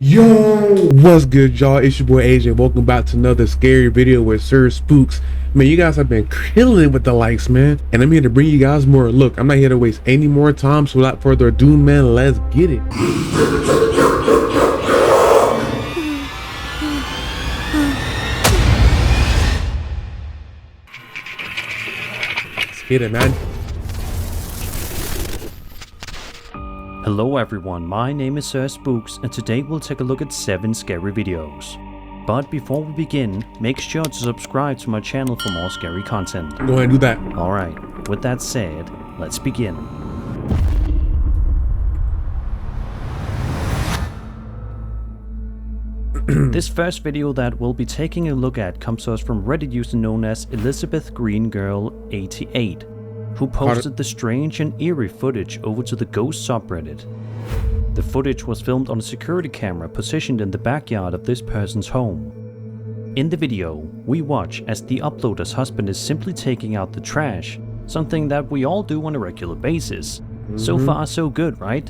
Yo, what's good, y'all? It's your boy AJ. Welcome back to another scary video with Sir Spooks. Man, you guys have been killing it with the likes, man. And I'm here to bring you guys more. Look, I'm not here to waste any more time. So without further ado, man, let's get it. Let's get it, man. Hello everyone, my name is Sir Spooks and today we'll take a look at 7 scary videos. But before we begin, make sure to subscribe to my channel for more scary content. Go ahead and do that. Alright, with that said, let's begin. This first video that we'll be taking a look at comes to us from Reddit user known as Elizabeth Green Girl 88. Who posted the strange and eerie footage over to the Ghost subreddit. The footage was filmed on a security camera positioned in the backyard of this person's home. In the video, we watch as the uploader's husband is simply taking out the trash, something that we all do on a regular basis. So far so good, right?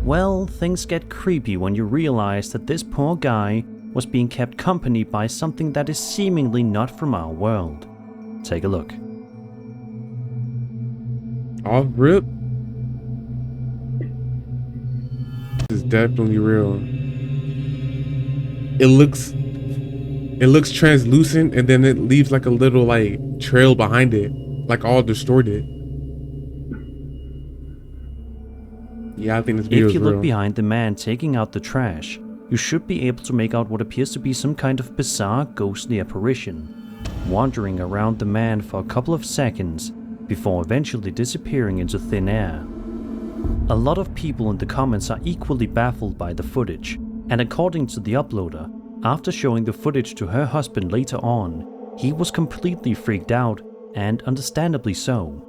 Well, things get creepy when you realize that this poor guy was being kept company by something that is seemingly not from our world. Take a look. Off rip. This is definitely real. It looks translucent and then it leaves like a little like trail behind it, like all distorted. Yeah, I think this video is real. If you look behind the man taking out the trash, you should be able to make out what appears to be some kind of bizarre ghostly apparition, wandering around the man for a couple of seconds before eventually disappearing into thin air. A lot of people in the comments are equally baffled by the footage, and according to the uploader, after showing the footage to her husband later on, he was completely freaked out, and understandably so.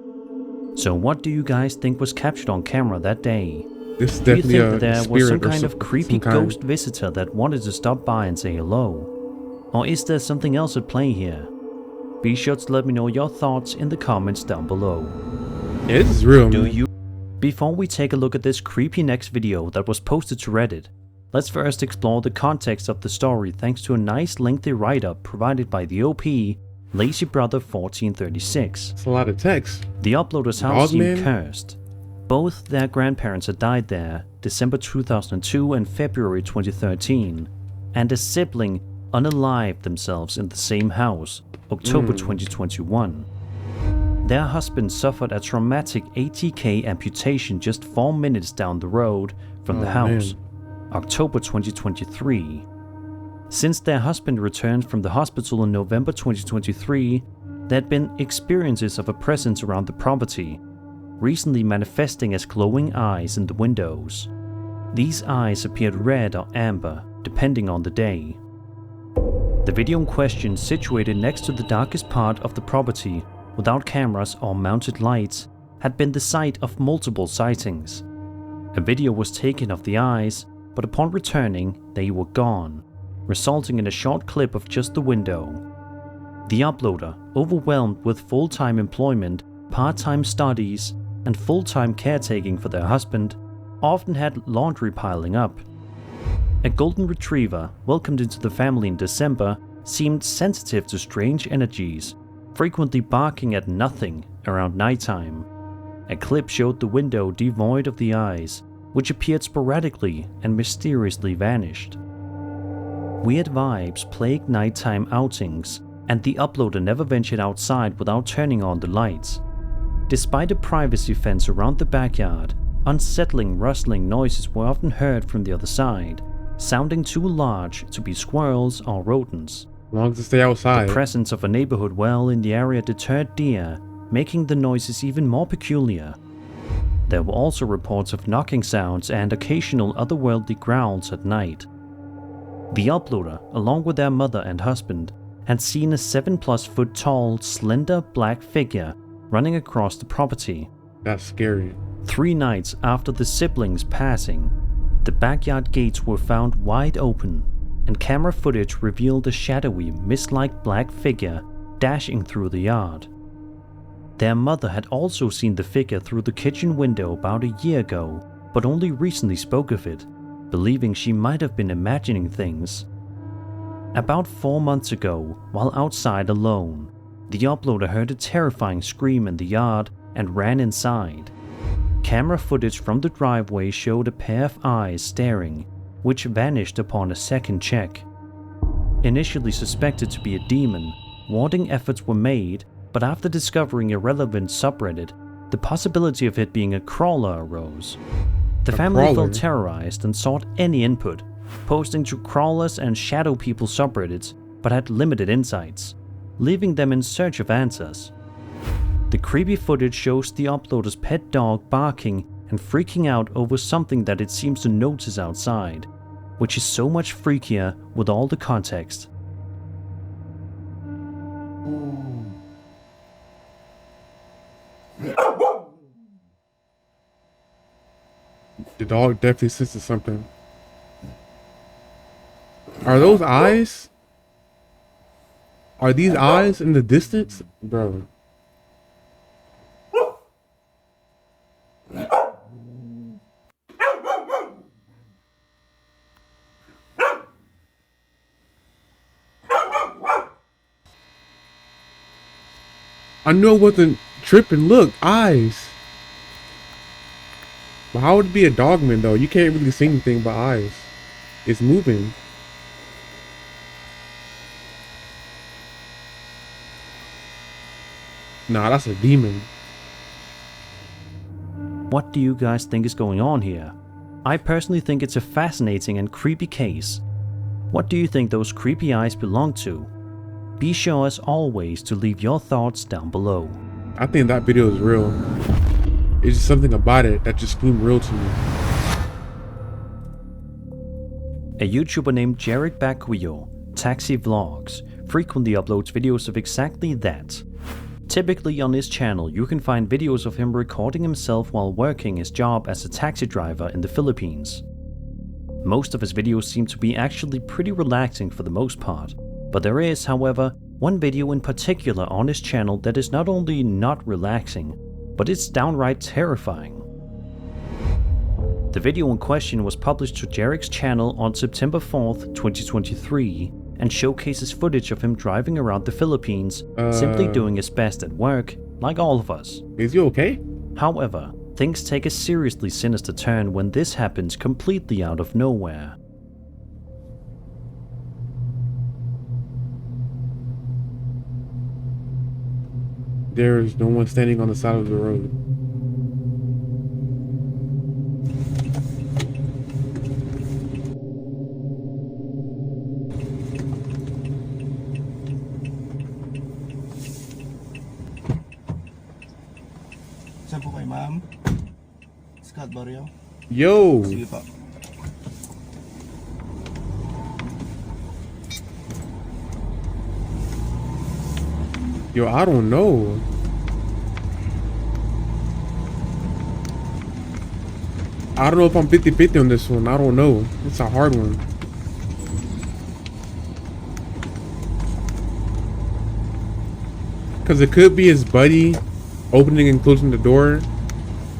So what do you guys think was captured on camera that day? This is Do you definitely think that there was some kind of some creepy kind. ghost visitor that wanted to stop by and say hello? Or is there something else at play here? Be sure to let me know your thoughts in the comments down below. Yeah, this is real, Do man. you? Before we take a look at this creepy next video that was posted to Reddit, let's first explore the context of the story thanks to a nice lengthy write-up provided by the OP, Lazy Brother 1436. It's a lot of text. The uploader's house Dogman? seemed cursed. Both their grandparents had died there, December 2002 and February 2013, and a sibling unalived themselves in the same house, October 2021. Their husband suffered a traumatic ATK amputation just 4 minutes down the road from the house, October 2023. Since their husband returned from the hospital in November 2023, there had been experiences of a presence around the property, recently manifesting as glowing eyes in the windows. These eyes appeared red or amber, depending on the day. The video in question, situated next to the darkest part of the property, without cameras or mounted lights, had been the site of multiple sightings. A video was taken of the eyes, but upon returning, they were gone, resulting in a short clip of just the window. The uploader, overwhelmed with full-time employment, part-time studies, and full-time caretaking for their husband, often had laundry piling up. A golden retriever, welcomed into the family in December, seemed sensitive to strange energies, frequently barking at nothing around nighttime. A clip showed the window devoid of the eyes, which appeared sporadically and mysteriously vanished. Weird vibes plagued nighttime outings, and the uploader never ventured outside without turning on the lights. Despite a privacy fence around the backyard, unsettling rustling noises were often heard from the other side, sounding too large to be squirrels or rodents. As long as they stay outside. The presence of a neighborhood well in the area deterred deer, making the noises even more peculiar. There were also reports of knocking sounds and occasional otherworldly growls at night. The uploader, along with their mother and husband, had seen a 7+ foot tall, slender black figure running across the property. That's scary. 3 nights after the siblings' passing, the backyard gates were found wide open, and camera footage revealed a shadowy, mist-like black figure dashing through the yard. Their mother had also seen the figure through the kitchen window about a year ago, but only recently spoke of it, believing she might have been imagining things. About 4 months ago, while outside alone, the uploader heard a terrifying scream in the yard and ran inside. Camera footage from the driveway showed a pair of eyes staring, which vanished upon a second check. Initially suspected to be a demon, warding efforts were made, but after discovering a relevant subreddit, the possibility of it being a crawler arose. The family felt terrorized and sought any input, posting to crawlers and shadow people subreddits, but had limited insights, leaving them in search of answers. The creepy footage shows the uploader's pet dog barking and freaking out over something that it seems to notice outside, which is so much freakier with all the context. The dog definitely senses something. Are those eyes? Are these eyes in the distance? Bro. I knew I wasn't tripping. Look, eyes. But how would it be a dogman though? You can't really see anything but eyes. It's moving. Nah, that's a demon. What do you guys think is going on here? I personally think it's a fascinating and creepy case. What do you think those creepy eyes belong to? Be sure as always to leave your thoughts down below. I think that video is real. It's just something about it that just screamed real to me. A YouTuber named Jarek Bakuyo, Taxi Vlogs, frequently uploads videos of exactly that. Typically on his channel you can find videos of him recording himself while working his job as a taxi driver in the Philippines. Most of his videos seem to be actually pretty relaxing for the most part, but there is, however, one video in particular on his channel that is not only not relaxing, but it's downright terrifying. The video in question was published to Jarek's channel on September 4th, 2023, and showcases footage of him driving around the Philippines, simply doing his best at work, like all of us. Is he okay? However, things take a seriously sinister turn when this happens completely out of nowhere. There is no one standing on the side of the road. Saan po kayo, ma'am? Scott Barrio? Yo! Sige po. Yo, I don't know. I don't know if I'm 50-50 on this one. I don't know. It's a hard one. Because it could be his buddy opening and closing the door,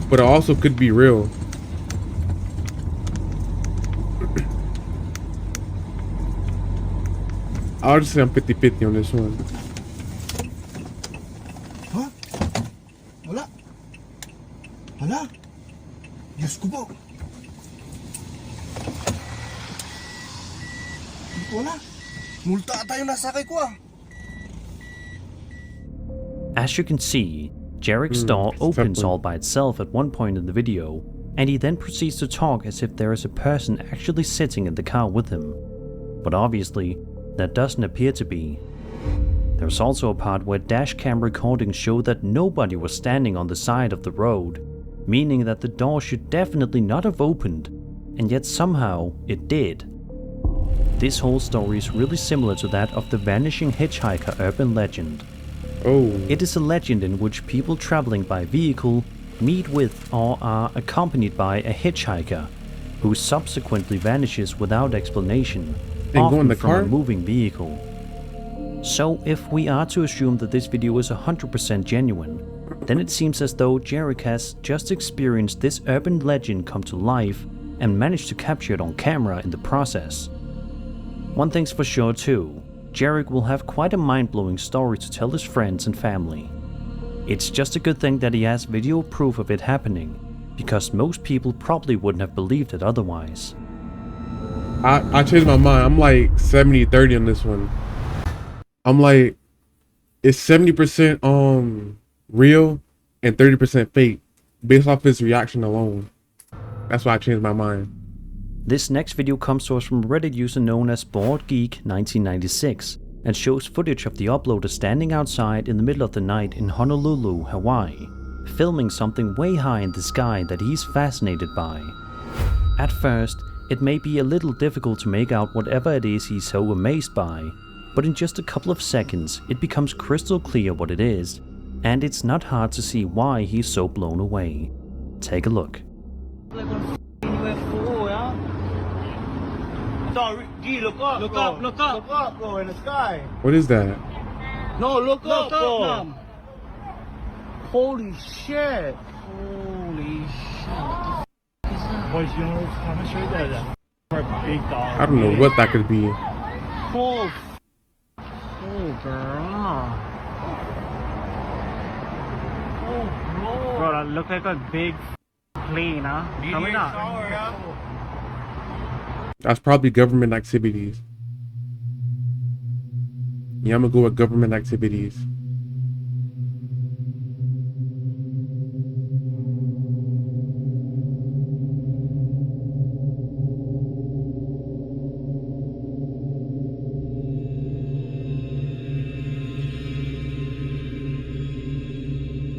but it also could be real. I'll just say I'm 50-50 on this one. Ha? Wala. Wala. Diyos ko po. Wala. Multa ata yung nasakay ko ah. As you can see, Jarek's door opens all by itself at one point in the video, and he then proceeds to talk as if there is a person actually sitting in the car with him. But obviously, that doesn't appear to be. There's also a part where dashcam recordings show that nobody was standing on the side of the road, meaning that the door should definitely not have opened, and yet somehow it did. This whole story is really similar to that of the vanishing hitchhiker urban legend. Oh. It is a legend in which people traveling by vehicle meet with or are accompanied by a hitchhiker, who subsequently vanishes without explanation, often from a moving vehicle. So if we are to assume that this video is 100% genuine, then it seems as though Jarek has just experienced this urban legend come to life and managed to capture it on camera in the process. One thing's for sure too, Jarek will have quite a mind-blowing story to tell his friends and family. It's just a good thing that he has video proof of it happening, because most people probably wouldn't have believed it otherwise. I changed my mind. I'm like 70-30 on this one. I'm like, it's 70% real and 30% fake based off his reaction alone. That's why I changed my mind. This next video comes to us from a Reddit user known as BoardGeek1996 and shows footage of the uploader standing outside in the middle of the night in Honolulu, Hawaii, filming something way high in the sky that he's fascinated by. At first, it may be a little difficult to make out whatever it is he's so amazed by, but in just a couple of seconds it becomes crystal clear what it is, and it's not hard to see why he's so blown away. Take a look. Like a UFO, yeah? Sorry, G, look up, look up, look up, look up, bro, in the sky. What is that? No, look up, bro. Holy shit. Holy shit. Boys, you know how much is that? For a big dog. I don't know what that could be. Oh, girl. Oh, bro, that look like a big plane, huh? Coming up. That's probably government activities. Yeah, I'm gonna go with government activities.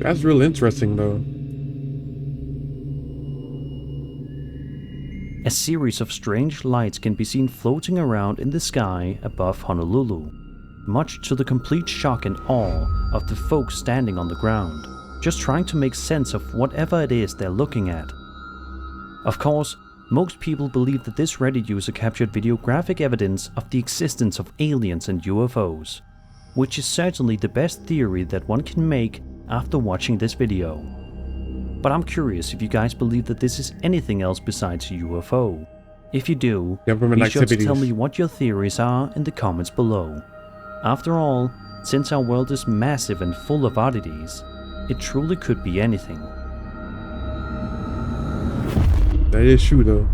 That's real interesting though. A series of strange lights can be seen floating around in the sky above Honolulu, much to the complete shock and awe of the folks standing on the ground, just trying to make sense of whatever it is they're looking at. Of course, most people believe that this Reddit user captured videographic evidence of the existence of aliens and UFOs, which is certainly the best theory that one can make after watching this video. But I'm curious if you guys believe that this is anything else besides a UFO. If you do, Government be sure to activities. tell me what your theories are in the comments below. After all, since our world is massive and full of oddities, it truly could be anything. That is true though.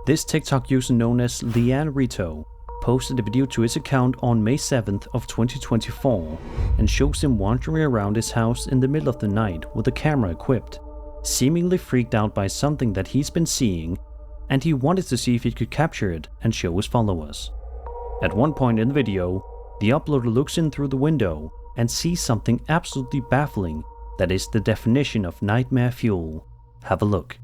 This TikTok user known as Leanne Rito posted a video to his account on May 7th of 2024 and shows him wandering around his house in the middle of the night with a camera equipped, seemingly freaked out by something that he's been seeing, and he wanted to see if he could capture it and show his followers. At one point in the video, the uploader looks in through the window and sees something absolutely baffling that is the definition of nightmare fuel. Have a look.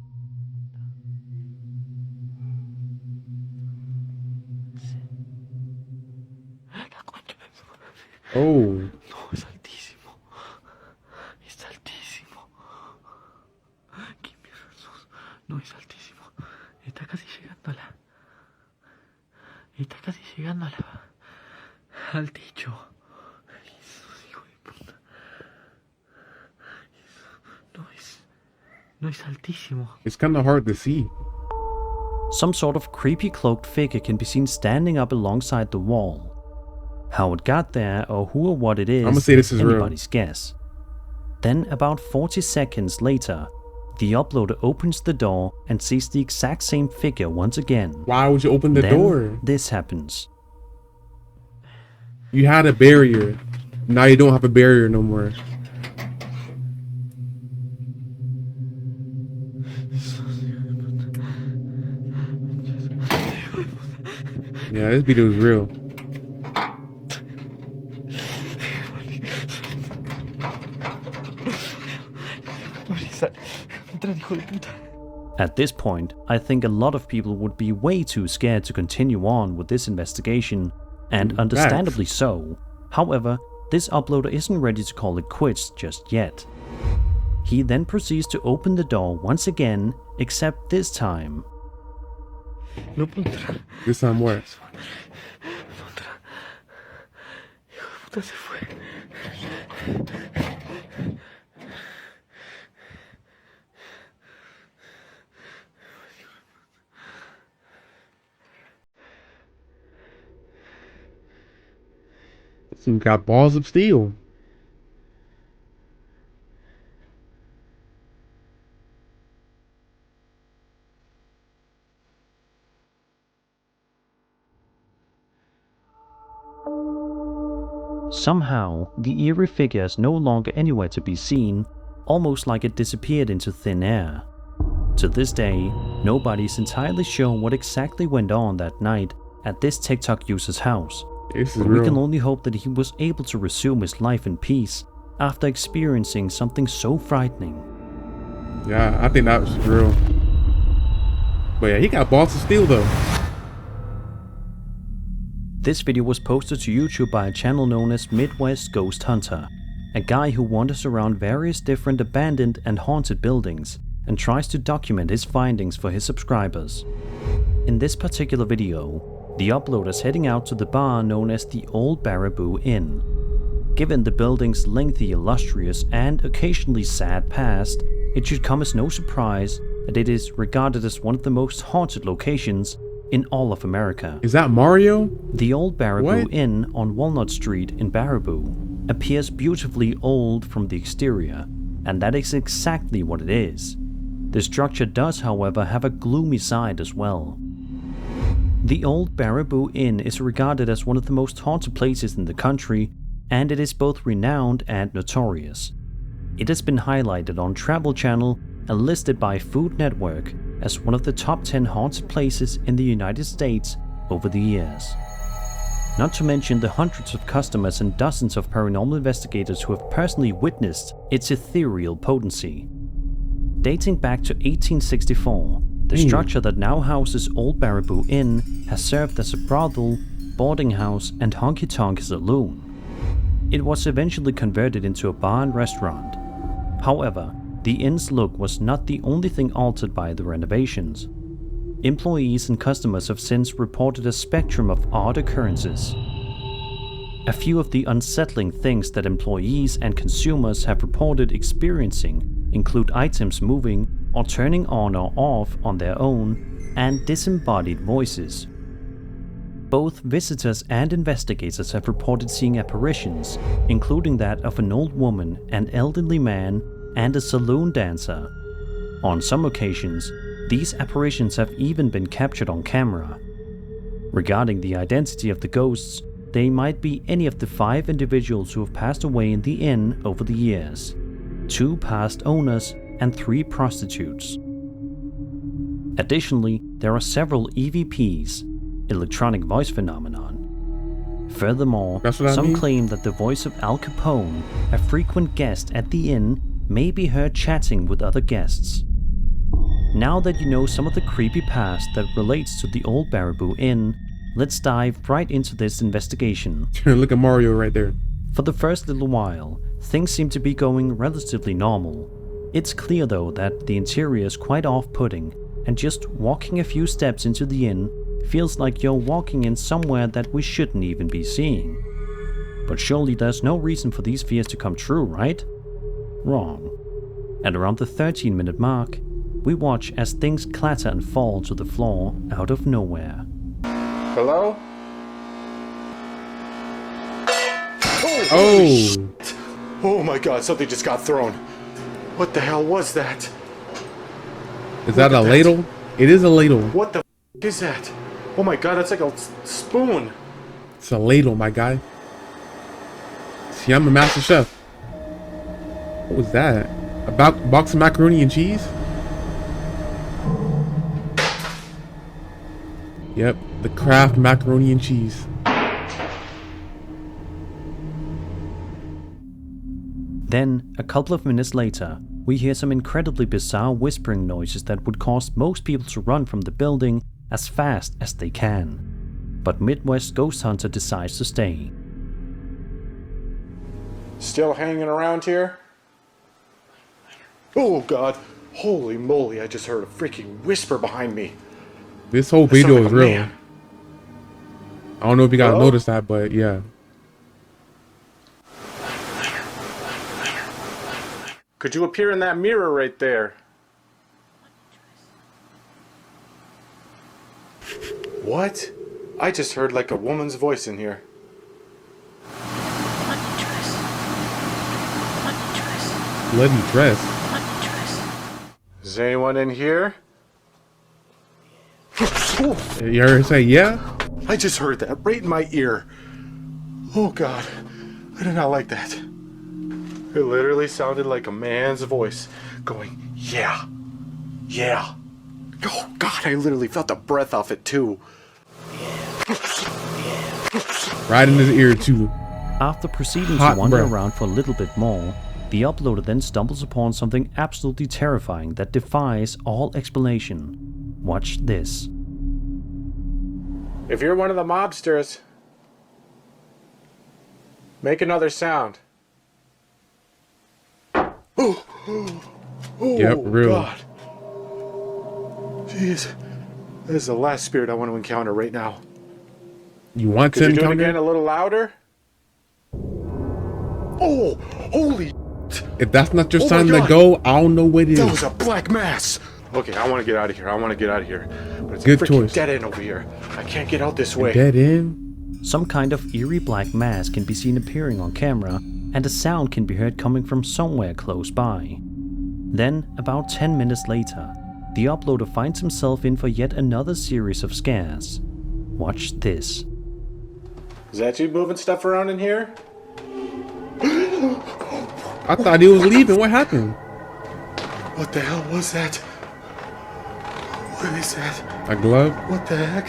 Oh, No, es altísimo. Es altísimo. ¡Qué mierda! No, es altísimo. Está casi llegando a la... Está casi llegando a la... al techo. Jesús, hijo de puta. No es altísimo. it's kind of hard to see. Some sort of creepy cloaked figure can be seen standing up alongside the wall. How it got there or who or what it is, I'ma say this is real. anybody's guess. Then about 40 seconds later, the uploader opens the door and sees the exact same figure once again. Why would you open the Then door? this happens. You had a barrier. Now you don't have a barrier no more. Yeah, this video is real. At this point, I think a lot of people would be way too scared to continue on with this investigation, and understandably so. However, this uploader isn't ready to call it quits just yet. He then proceeds to open the door once again, except this time. No puedo entrar. This time what? No entrar. Hijo de puta, se fue. This one got balls of steel. Somehow, the eerie figure is no longer anywhere to be seen, almost like it disappeared into thin air. To this day, nobody is entirely sure what exactly went on that night at this TikTok user's house, This is but we can real. only hope that he was able to resume his life in peace after experiencing something so frightening. Yeah, I think that was real. But yeah, he got balls of steel though. This video was posted to YouTube by a channel known as Midwest Ghost Hunter, a guy who wanders around various different abandoned and haunted buildings and tries to document his findings for his subscribers. In this particular video, the uploader is heading out to the bar known as the Old Baraboo Inn. Given the building's lengthy, illustrious, and occasionally sad past, it should come as no surprise that it is regarded as one of the most haunted locations in all of America. Is that Mario? The Old Baraboo What? Inn on Walnut Street in Baraboo appears beautifully old from the exterior, and that is exactly what it is. The structure does, however, have a gloomy side as well. The Old Baraboo Inn is regarded as one of the most haunted places in the country, and it is both renowned and notorious. It has been highlighted on Travel Channel and listed by Food Network as one of the top 10 haunted places in the United States over the years. Not to mention the hundreds of customers and dozens of paranormal investigators who have personally witnessed its ethereal potency. Dating back to 1864, the structure that now houses Old Baraboo Inn has served as a brothel, boarding house, and honky-tonk saloon. It was eventually converted into a bar and restaurant. However, the inn's look was not the only thing altered by the renovations. Employees and customers have since reported a spectrum of odd occurrences. A few of the unsettling things that employees and consumers have reported experiencing include items moving or turning on or off on their own, and disembodied voices. Both visitors and investigators have reported seeing apparitions, including that of an old woman, an elderly man, and a saloon dancer. On some occasions, these apparitions have even been captured on camera. Regarding the identity of the ghosts, they might be any of the 5 individuals who have passed away in the inn over the years, 2 past owners, and 3 prostitutes. Additionally, there are several EVPs, electronic voice phenomenon. Furthermore, That's what I some mean. claim that the voice of Al Capone, a frequent guest at the inn, may be heard chatting with other guests. Now that you know some of the creepy past that relates to the Old Baraboo Inn, let's dive right into this investigation. Look at Mario right there. For the first little while, things seem to be going relatively normal. It's clear though that the interior is quite off-putting, and just walking a few steps into the inn feels like you're walking in somewhere that we shouldn't even be seeing. But surely there's no reason for these fears to come true, right? Wrong. At around the 13-minute mark, we watch as things clatter and fall to the floor out of nowhere. Hello? Oh, Oh my god, something just got thrown. What the hell was that? is that Look a at that. ladle? It is a ladle. What the is that? Oh my god, that's like a spoon. It's a ladle, my guy. See, I'm a master chef. What was that? A box of macaroni and cheese? Yep, the Kraft macaroni and cheese. Then, a couple of minutes later, we hear some incredibly bizarre whispering noises that would cause most people to run from the building as fast as they can. But Midwest Ghost Hunter decides to stay. Still hanging around here? Oh god. Holy moly, I just heard a freaking whisper behind me. This whole That sounded video like is a real. man. I don't know if you guys Hello? noticed that, but yeah. Could you appear in that mirror right there? What? I just heard like a woman's voice in here. bloody dress. Is anyone in here? You heard her say yeah? I just heard that right in my ear. Oh God, I did not like that. It literally sounded like a man's voice going, yeah, yeah. Oh God, I literally felt the breath off it too. Right in his ear too. After proceeding Hot to wander breath. around for a little bit more, the uploader then stumbles upon something absolutely terrifying that defies all explanation. Watch this. If you're one of the mobsters, make another sound. Oh, Yep, real. God. Jeez. This is the last spirit I want to encounter right now. You want Could to you do it encounter? again a little louder? Oh, holy. If that's not your Oh my sign to God. go, I don't know what it That is. was a black mass. Okay, I want to get out of here. I want to get out of here. But it's Good a freaking choice. dead end over here. I can't get out this way. Dead end? Some kind of eerie black mass can be seen appearing on camera, and a sound can be heard coming from somewhere close by. Then, about 10 minutes later, the uploader finds himself in for yet another series of scares. Watch this. Is that you moving stuff around in here? I thought he was leaving. What happened? What the hell was that? What is that? A glove? What the heck?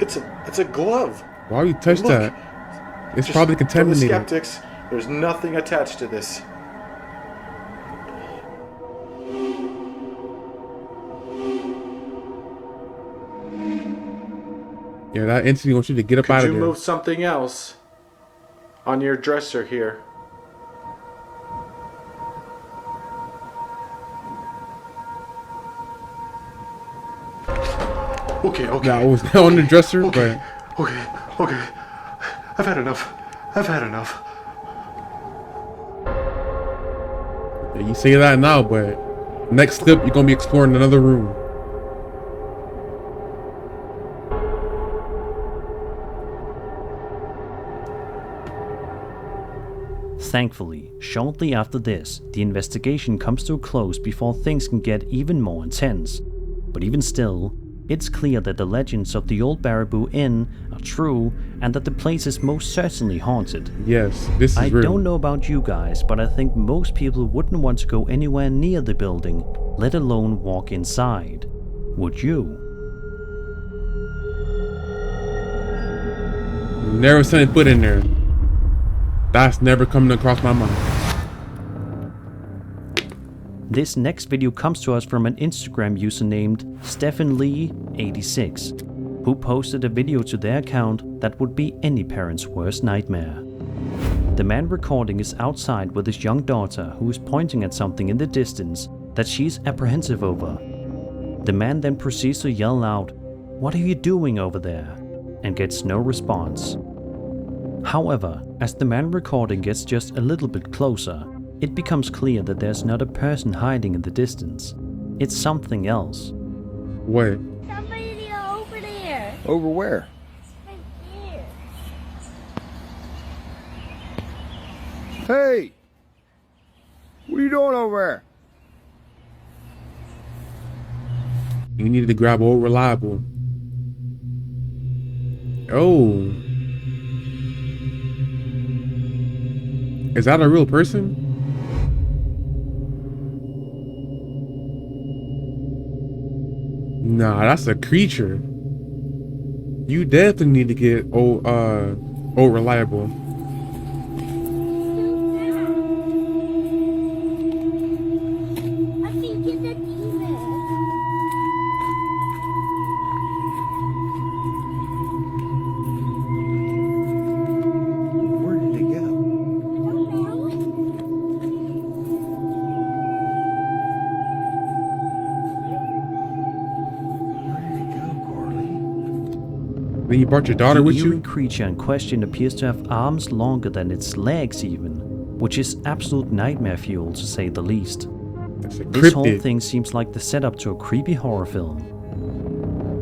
It's a glove. Why would you touch Look. that? It's Just probably For the contaminated. skeptics, there's nothing attached to this. Yeah, that entity wants you to get up out Could of you there. move something else on your dresser here? Okay, okay. Nah, I was on the dresser, Okay, okay, okay. I've had enough. I've had enough. but you say that now, but next clip, you're gonna be exploring another room. Thankfully, shortly after this, the investigation comes to a close before things can get even more intense. But even still, it's clear that the legends of the old Baraboo Inn are true and that the place is most certainly haunted. Yes, this is I real. don't know about you guys, but I think most people wouldn't want to go anywhere near the building, let alone walk inside. Would you? Never sent foot in there. That's never coming across my mind. This next video comes to us from an Instagram user named StephenLee86, who posted a video to their account that would be any parent's worst nightmare. The man recording is outside with his young daughter, who is pointing at something in the distance that she's apprehensive over. The man then proceeds to yell out, "What are you doing over there?" and gets no response. However, as the man recording gets just a little bit closer, it becomes clear that there's not a person hiding in the distance. It's something else. What? Somebody over there. Over where? Right there. Hey! What are you doing over there? You needed to grab old reliable. Oh. Is that a real person? Nah, that's a creature. You definitely need to get old reliable. I think it's a demon. Where did it go? Where did it go, Corley? Then you brought your daughter The with eerie you? creature in question appears to have arms longer than its legs even, which is absolute nightmare fuel to say the least. That's a This whole cryptid. thing seems like the setup to a creepy horror film.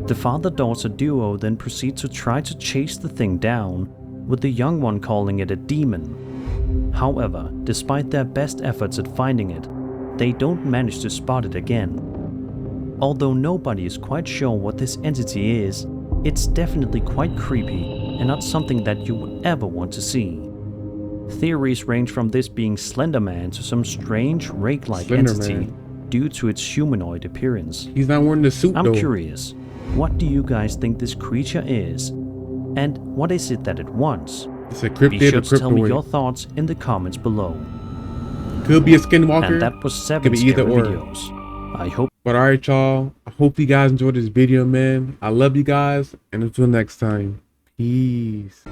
The father-daughter duo then proceed to try to chase the thing down, with the young one calling it a demon. However, despite their best efforts at finding it, they don't manage to spot it again. Although nobody is quite sure what this entity is, it's definitely quite creepy and not something that you would ever want to see. Theories range from this being Slender Man to some strange rake-like Slender entity Man. due to its humanoid appearance. He's not wearing the suit I'm though. curious, what do you guys think this creature is? And what is it that it wants? It's a Be cryptid sure or to tell me your cryptoid. thoughts in the comments below. Could be a skinwalker. And that was 7 Could be scary either or. videos. I hope But alright, y'all. I hope you guys enjoyed this video, man. I love you guys. And until next time, peace.